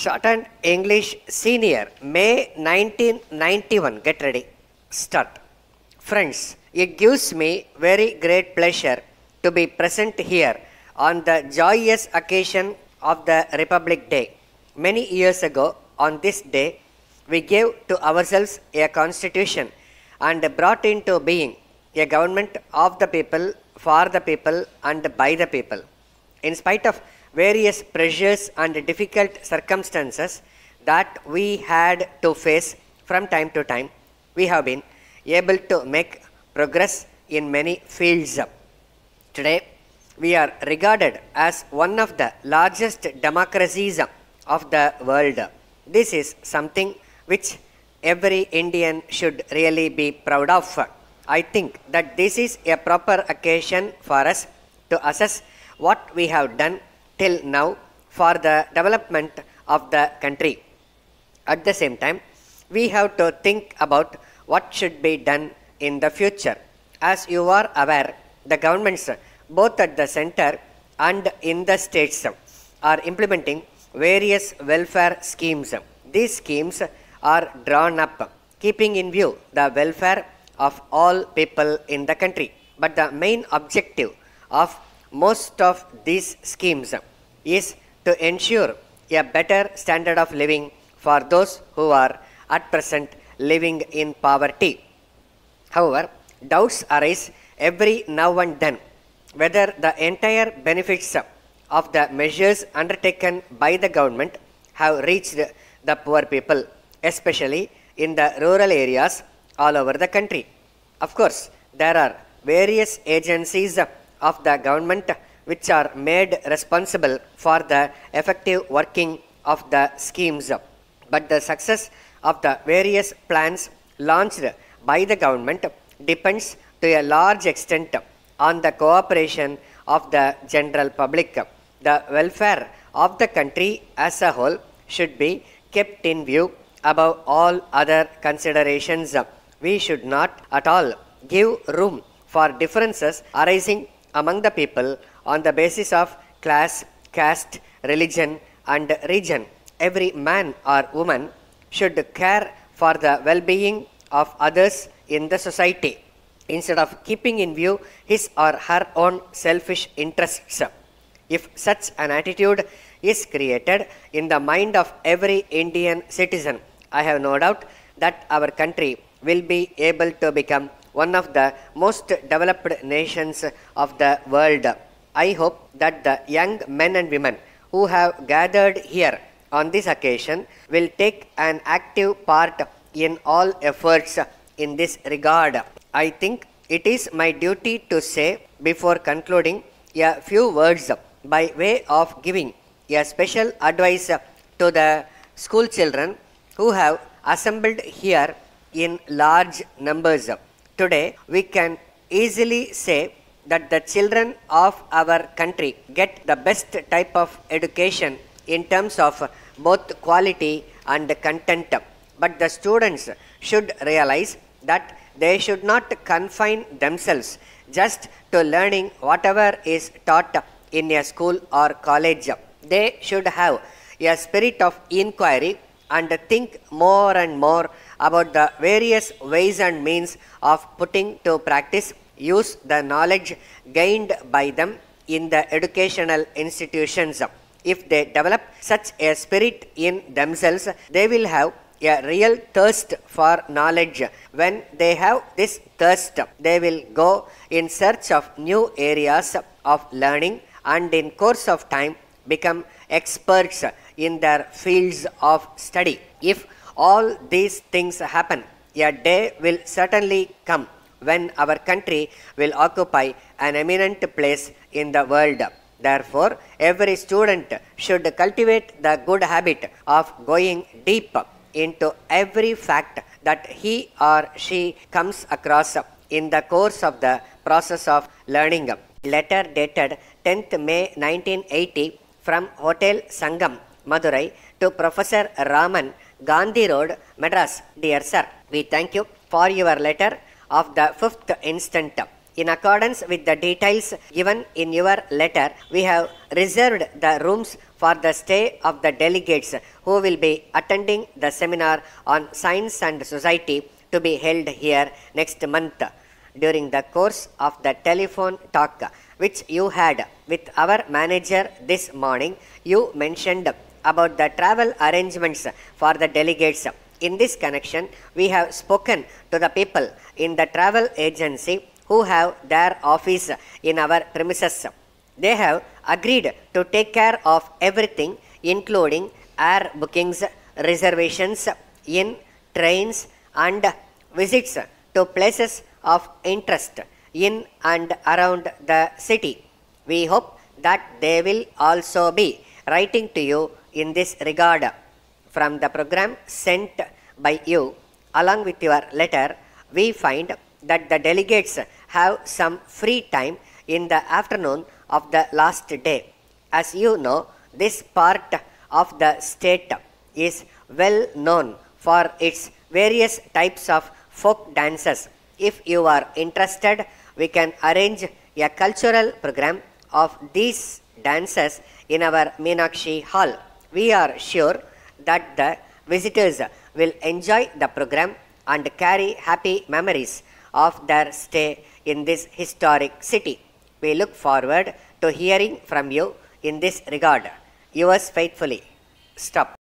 Shorthand English Senior, May 1991. Get ready. Start. Friends, it gives me very great pleasure to be present here on the joyous occasion of the Republic Day. Many years ago, on this day, we gave to ourselves a constitution and brought into being a government of the people, for the people, and by the people. In spite of various pressures and difficult circumstances that we had to face from time to time, we have been able to make progress in many fields. Today, we are regarded as one of the largest democracies of the world. This is something which every Indian should really be proud of. I think that this is a proper occasion for us to assess what we have done till now for the development of the country. At the same time, we have to think about what should be done in the future. As you are aware, the governments both at the center and in the states are implementing various welfare schemes. These schemes are drawn up keeping in view the welfare of all people in the country. But the main objective of most of these schemes is to ensure a better standard of living for those who are at present living in poverty. However, doubts arise every now and then whether the entire benefits of the measures undertaken by the government have reached the poor people, especially in the rural areas all over the country. Of course, there are various agencies of the government which are made responsible for the effective working of the schemes. But the success of the various plans launched by the government depends to a large extent on the cooperation of the general public. The welfare of the country as a whole should be kept in view above all other considerations. We should not at all give room for differences arising among the people on the basis of class, caste, religion, and region. Every man or woman should care for the well-being of others in the society instead of keeping in view his or her own selfish interests. If such an attitude is created in the mind of every Indian citizen, I have no doubt that our country will be able to become one of the most developed nations of the world. I hope that the young men and women who have gathered here on this occasion will take an active part in all efforts in this regard. I think it is my duty to say before concluding a few words by way of giving a special advice to the school children who have assembled here in large numbers. Today, we can easily say that the children of our country get the best type of education in terms of both quality and content. But the students should realize that they should not confine themselves just to learning whatever is taught in a school or college. They should have a spirit of inquiry and think more and more about the various ways and means of putting to practice, use the knowledge gained by them in the educational institutions. If they develop such a spirit in themselves, they will have a real thirst for knowledge. When they have this thirst, they will go in search of new areas of learning and in course of time become experts in their fields of study. If all these things happen, a day will certainly come when our country will occupy an eminent place in the world. Therefore, every student should cultivate the good habit of going deep into every fact that he or she comes across in the course of the process of learning. Letter dated 10th May 1980 from Hotel Sangam, Madurai to Professor Raman, Gandhi Road, Madras. Dear Sir, we thank you for your letter of the 5th instant. In accordance with the details given in your letter, we have reserved the rooms for the stay of the delegates who will be attending the seminar on science and society to be held here next month. During the course of the telephone talk which you had with our manager this morning, you mentioned about the travel arrangements for the delegates. In this connection, we have spoken to the people in the travel agency who have their office in our premises. They have agreed to take care of everything, including air bookings, reservations in trains, and visits to places of interest in and around the city. We hope that they will also be writing to you in this regard. From the program sent by you along with your letter, we find that the delegates have some free time in the afternoon of the last day. As you know, this part of the state is well known for its various types of folk dances. If you are interested, we can arrange a cultural program of these dances in our Meenakshi Hall. We are sure that the visitors will enjoy the program and carry happy memories of their stay in this historic city. We look forward to hearing from you in this regard. Yours faithfully. Stop.